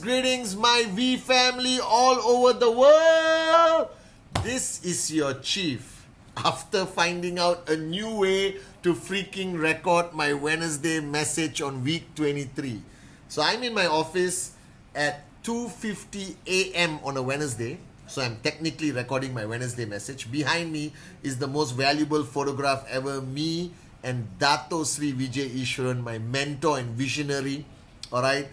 Greetings, my V family all over the world. This is your chief. After finding out a new way to freaking record my Wednesday message on week 23. So I'm in my office at 2:50 a.m. on a Wednesday. So I'm technically recording my Wednesday message. Behind me is the most valuable photograph ever. Me and Dato Sri Vijay Ishwaran, my mentor and visionary. Alright.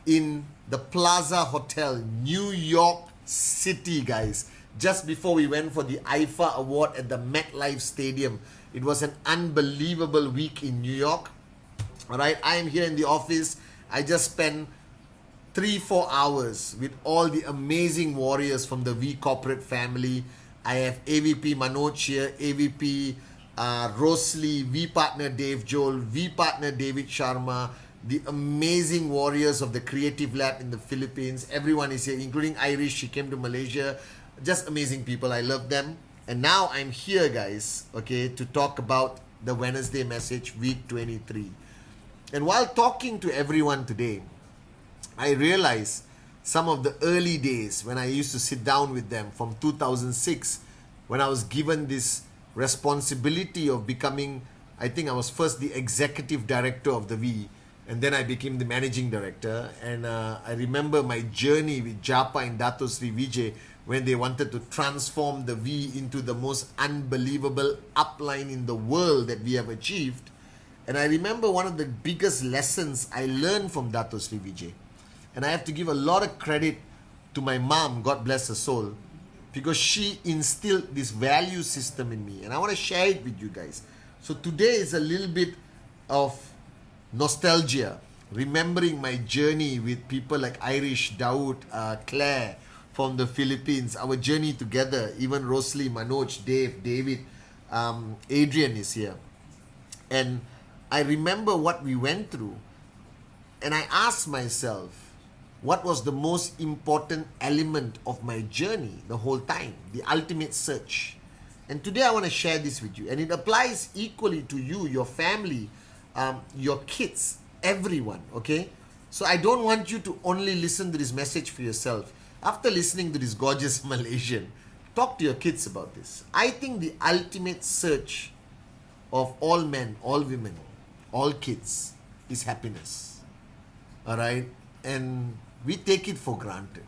In the Plaza Hotel, New York City, guys. Just before we went for the IFA Award at the MetLife Stadium. It was an unbelievable week in New York. Alright, I am here in the office. I just spent 3-4 hours with all the amazing warriors from the V Corporate family. I have AVP Manoj here, AVP Rosely, V Partner Dave Joel, V Partner David Sharma, the amazing warriors of the Creative Lab in the Philippines. Everyone is here, including Irish. She came to Malaysia. Just amazing people. I love them. And now I'm here, guys, okay, to talk about the Wednesday message, week 23. And while talking to everyone today, I realized some of the early days when I used to sit down with them from 2006, when I was given this responsibility of becoming, I think I was first the executive director of the V, and then I became the managing director. And I remember my journey with Japa and Dato Sri Vijay when they wanted to transform the V into the most unbelievable upline in the world that we have achieved. And I remember one of the biggest lessons I learned from Dato Sri Vijay. And I have to give a lot of credit to my mom, God bless her soul, because she instilled this value system in me. And I want to share it with you guys. So today is a little bit of nostalgia, remembering my journey with people like Irish, Daud, Claire from the Philippines, our journey together, even Rosely, Manoj, Dave, David, Adrian is here. And I remember what we went through, and I asked myself, what was the most important element of my journey the whole time, the ultimate search. And today I want to share this with you, and it applies equally to you, your family, your kids, everyone, okay? So I don't want you to only listen to this message for yourself. After listening to this gorgeous Malaysian, talk to your kids about this. I think the ultimate search of all men, all women, all kids is happiness. Alright? And we take it for granted.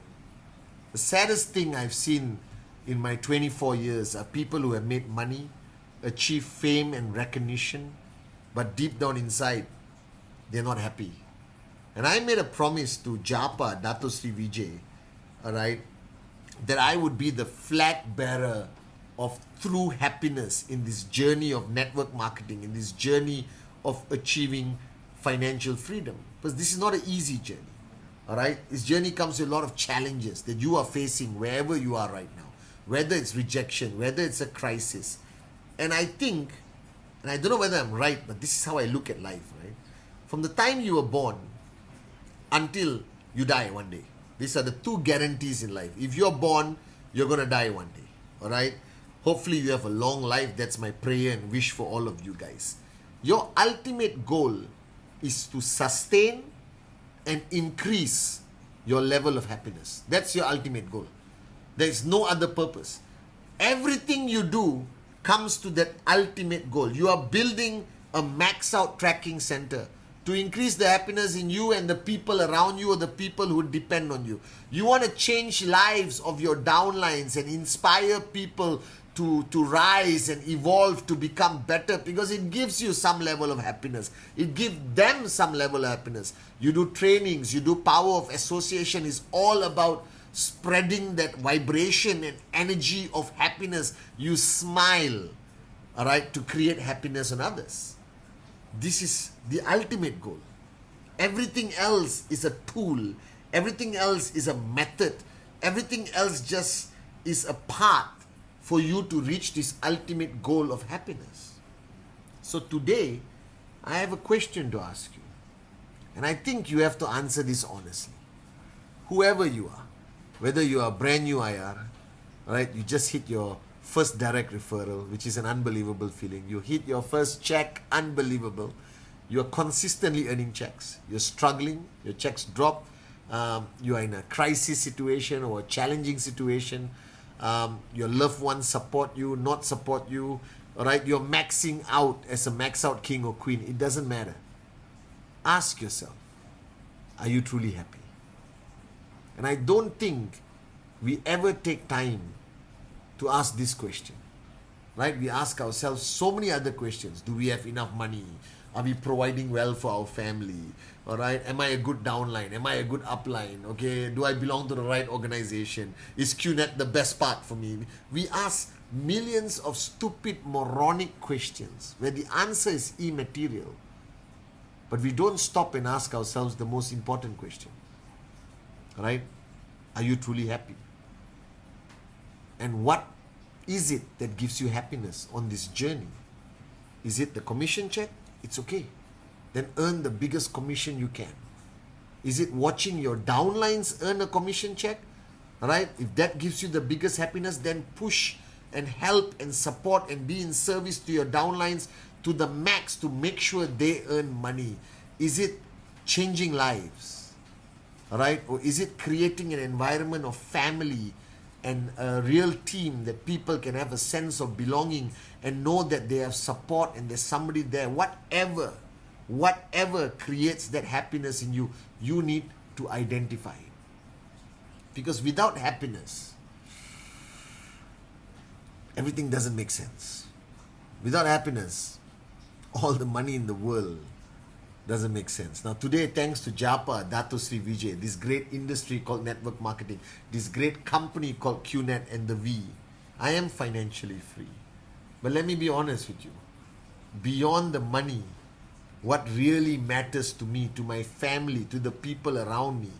The saddest thing I've seen in my 24 years are people who have made money, achieved fame and recognition, but deep down inside, they're not happy. And I made a promise to Japa, Dato Sri Vijay, alright, that I would be the flag bearer of true happiness in this journey of network marketing, in this journey of achieving financial freedom. Because this is not an easy journey, alright? This journey comes with a lot of challenges that you are facing wherever you are right now, whether it's rejection, whether it's a crisis. And I think, and I don't know whether I'm right, but this is how I look at life, right? From the time you were born until you die one day. These are the two guarantees in life. If you're born, you're going to die one day, all right? Hopefully you have a long life. That's my prayer and wish for all of you guys. Your ultimate goal is to sustain and increase your level of happiness. That's your ultimate goal. There is no other purpose. Everything you do comes to that ultimate goal. You are building a max out tracking center to increase the happiness in you and the people around you or the people who depend on you. You want to change lives of your downlines and inspire people to rise and evolve to become better, because it gives you some level of happiness. It gives them some level of happiness. You do trainings, you do power of association. Is all about spreading that vibration and energy of happiness. You smile, all right, to create happiness on others. This is the ultimate goal. Everything else is a tool. Everything else is a method. Everything else just is a path for you to reach this ultimate goal of happiness. So today, I have a question to ask you. And I think you have to answer this honestly. Whoever you are, whether you are brand new IR, right? You just hit your first direct referral, which is an unbelievable feeling. You hit your first check, unbelievable. You're consistently earning checks. You're struggling, your checks drop. You are in a crisis situation or a challenging situation. Your loved ones support you, not support you. All right, you're maxing out as a max out king or queen. It doesn't matter. Ask yourself, are you truly happy? And I don't think we ever take time to ask this question, right? We ask ourselves so many other questions. Do we have enough money? Are we providing well for our family? All right. Am I a good downline? Am I a good upline? Okay. Do I belong to the right organization? Is QNet the best part for me? We ask millions of stupid, moronic questions where the answer is immaterial. But we don't stop and ask ourselves the most important question. Right? Are you truly happy? And what is it that gives you happiness on this journey? Is it the commission check? It's okay. Then earn the biggest commission you can. Is it watching your downlines earn a commission check? Right? If that gives you the biggest happiness, then push and help and support and be in service to your downlines to the max to make sure they earn money. Is it changing lives? Right? Or is it creating an environment of family and a real team that people can have a sense of belonging and know that they have support and there's somebody there? Whatever creates that happiness in you, you need to identify it. Because without happiness, everything doesn't make sense. Without happiness, all the money in the world doesn't make sense. Now today, thanks to Japa, Dato Sri Vijay, this great industry called network marketing, this great company called QNet and the V, I am financially free. But let me be honest with you. Beyond the money, what really matters to me, to my family, to the people around me,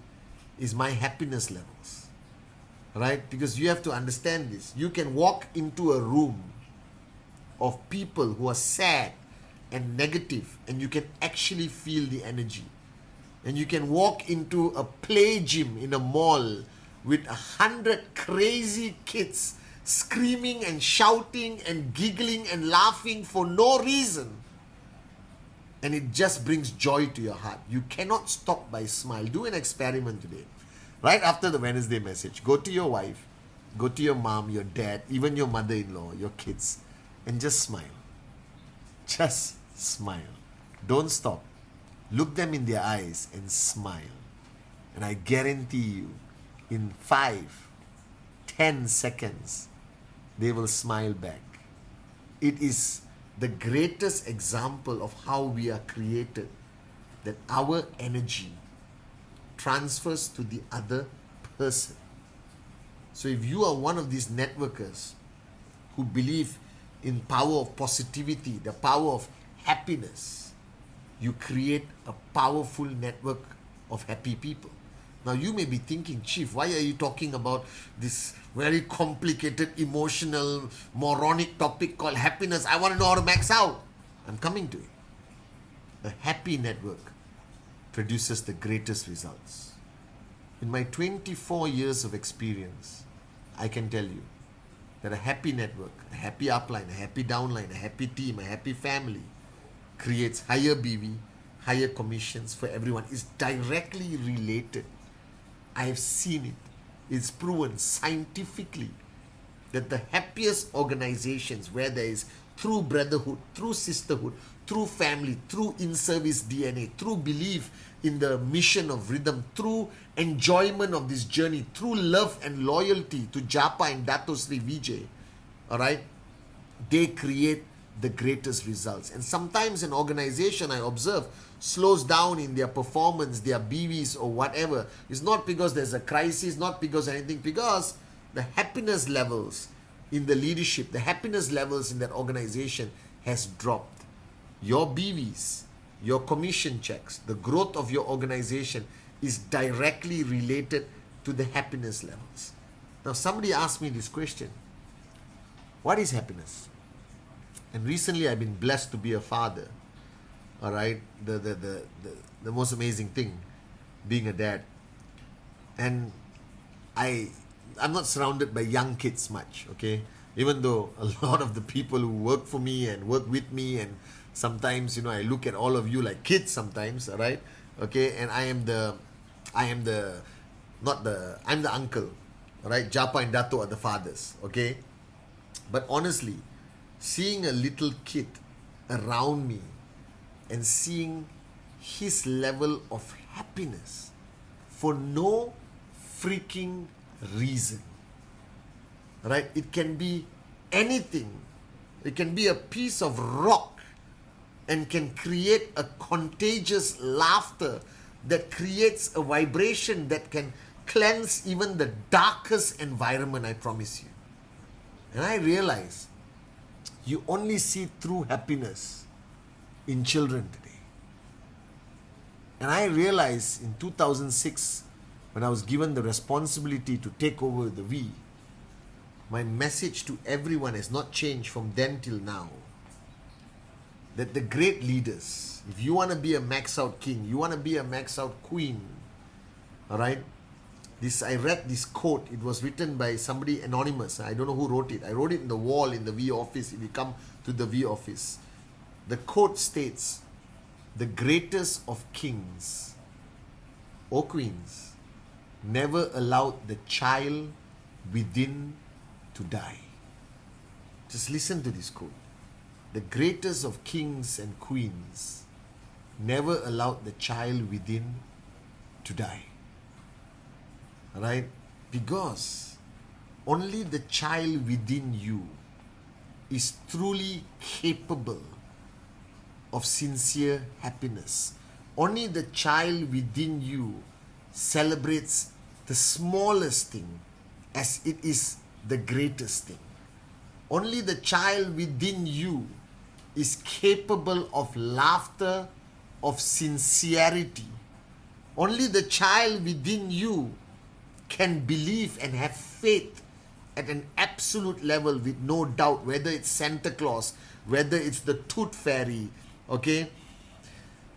is my happiness levels. Right? Because you have to understand this. You can walk into a room of people who are sad and negative, and you can actually feel the energy. And you can walk into a play gym in a mall with 100 crazy kids screaming and shouting and giggling and laughing for no reason. And it just brings joy to your heart. You cannot stop by smile. Do an experiment today. Right after the Wednesday message, go to your wife, go to your mom, your dad, even your mother-in-law, your kids, and just smile. Just smile. Don't stop. Look them in their eyes and smile. And I guarantee you, in 5-10 seconds, they will smile back. It is the greatest example of how we are created, that our energy transfers to the other person. So if you are one of these networkers who believe in power of positivity, the power of happiness, you create a powerful network of happy people. Now you may be thinking, Chief, why are you talking about this very complicated, emotional, moronic topic called happiness? I want to know how to max out. I'm coming to it. A happy network produces the greatest results. In my 24 years of experience, I can tell you that a happy network, a happy upline, a happy downline, a happy team, a happy family creates higher BV, higher commissions for everyone. It's directly related. I have seen it. It's proven scientifically that the happiest organizations where there is true brotherhood, true sisterhood, true family, true in-service DNA, true belief in the mission of rhythm, true enjoyment of this journey, true love and loyalty to Japa and Dato Sri Vijay, all right, they create the greatest results. And sometimes an organization, I observe, slows down in their performance, their BVs or whatever. It's not because there's a crisis, not because anything, because the happiness levels in the leadership, the happiness levels in that organization has dropped. Your BVs, your commission checks, the growth of your organization is directly related to the happiness levels. Now, somebody asked me this question: what is happiness? And recently I've been blessed to be a father. All right, the most amazing thing, being a dad. And I'm not surrounded by young kids much, okay? Even though a lot of the people who work for me and work with me, and sometimes, I look at all of you like kids sometimes, all right? Okay, and I'm the uncle, all right? Japa and Dato are the fathers, okay? But honestly, seeing a little kid around me and seeing his level of happiness for no freaking reason, right? It can be anything. It can be a piece of rock and can create a contagious laughter that creates a vibration that can cleanse even the darkest environment, I promise you. And I realize you only see true happiness in children today. And I realized in 2006, when I was given the responsibility to take over the V, my message to everyone has not changed from then till now. That the great leaders, if you want to be a max out king, you want to be a max out queen, all right? I read this quote. It was written by somebody anonymous. I don't know who wrote it. I wrote it in the wall in the V office. If you come to the V office, the quote states, "The greatest of kings or queens never allowed the child within to die." Just listen to this quote. The greatest of kings and queens never allowed the child within to die. Right? Because only the child within you is truly capable of sincere happiness. Only the child within you celebrates the smallest thing as it is the greatest thing. Only the child within you is capable of laughter, of sincerity. Only the child within you can believe and have faith at an absolute level with no doubt, whether it's Santa Claus, whether it's the Tooth Fairy, okay,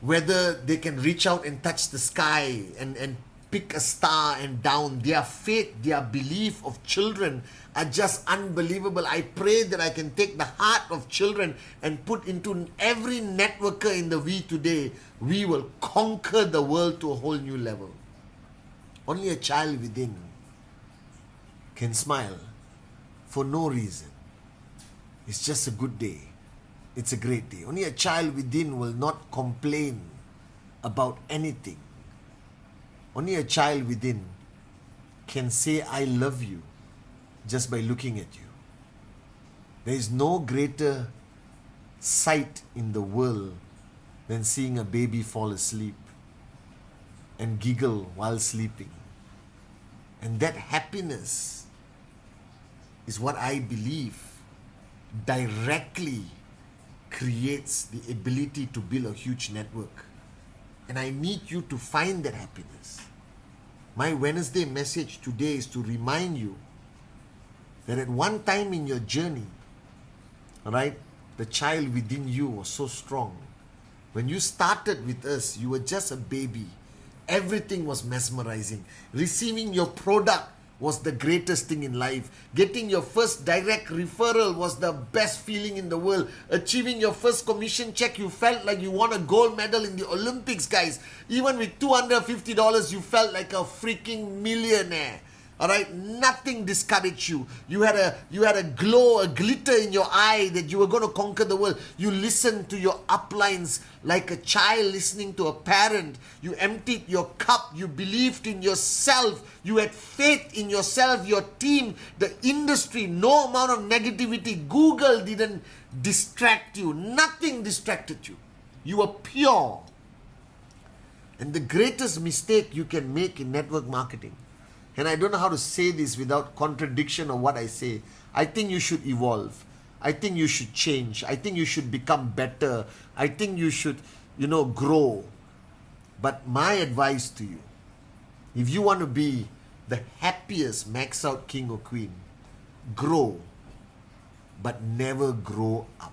whether they can reach out and touch the sky and pick a star and down. Their faith, their belief of children are just unbelievable. I pray that I can take the heart of children and put into every networker in the V today. We will conquer the world to a whole new level. Only a child within can smile for no reason. It's just a good day. It's a great day. Only a child within will not complain about anything. Only a child within can say, "I love you," just by looking at you. There is no greater sight in the world than seeing a baby fall asleep and giggle while sleeping. And that happiness is what I believe directly creates the ability to build a huge network. And I need you to find that happiness. My Wednesday message today is to remind you that at one time in your journey, right, the child within you was so strong. When you started with us, you were just a baby. Everything was mesmerizing. Receiving your product was the greatest thing in life. Getting your first direct referral was the best feeling in the world. Achieving your first commission check, you felt like you won a gold medal in the Olympics, guys. Even with $250, you felt like a freaking millionaire. All right, nothing discouraged you. You had a glow, a glitter in your eye that you were going to conquer the world. You listened to your uplines like a child listening to a parent. You emptied your cup. You believed in yourself. You had faith in yourself, your team, the industry. No amount of negativity. Google didn't distract you. Nothing distracted you. You were pure. And the greatest mistake you can make in network marketing, and I don't know how to say this without contradiction of what I say. I think you should evolve. I think you should change. I think you should become better. I think you should, grow. But my advice to you, if you want to be the happiest max out king or queen, grow, but never grow up.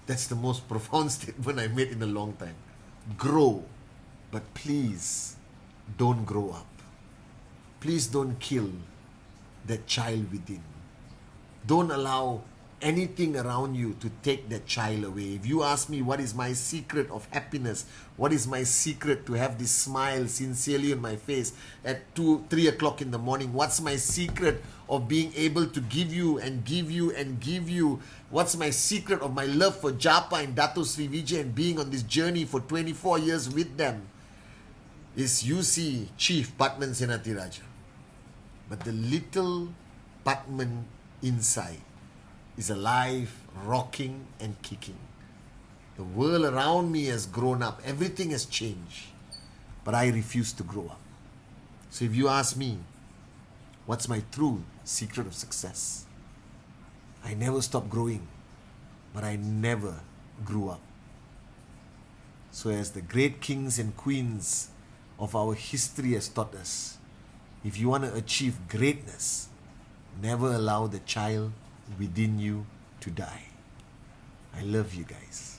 That's the most profound statement I made in a long time. Grow, but please don't grow up. Please don't kill that child within. Don't allow anything around you to take that child away. If you ask me what is my secret of happiness, what is my secret to have this smile sincerely on my face at 2, 3 o'clock in the morning, what's my secret of being able to give you and give you and give you, what's my secret of my love for Japa and Dato Sri Vijay and being on this journey for 24 years with them, is you see Chief Patman Senatiraja. But the little Patman inside is alive, rocking and kicking. The world around me has grown up. Everything has changed. But I refuse to grow up. So if you ask me, what's my true secret of success? I never stopped growing, but I never grew up. So as the great kings and queens of our history has taught us, if you want to achieve greatness, never allow the child within you to die. I love you guys.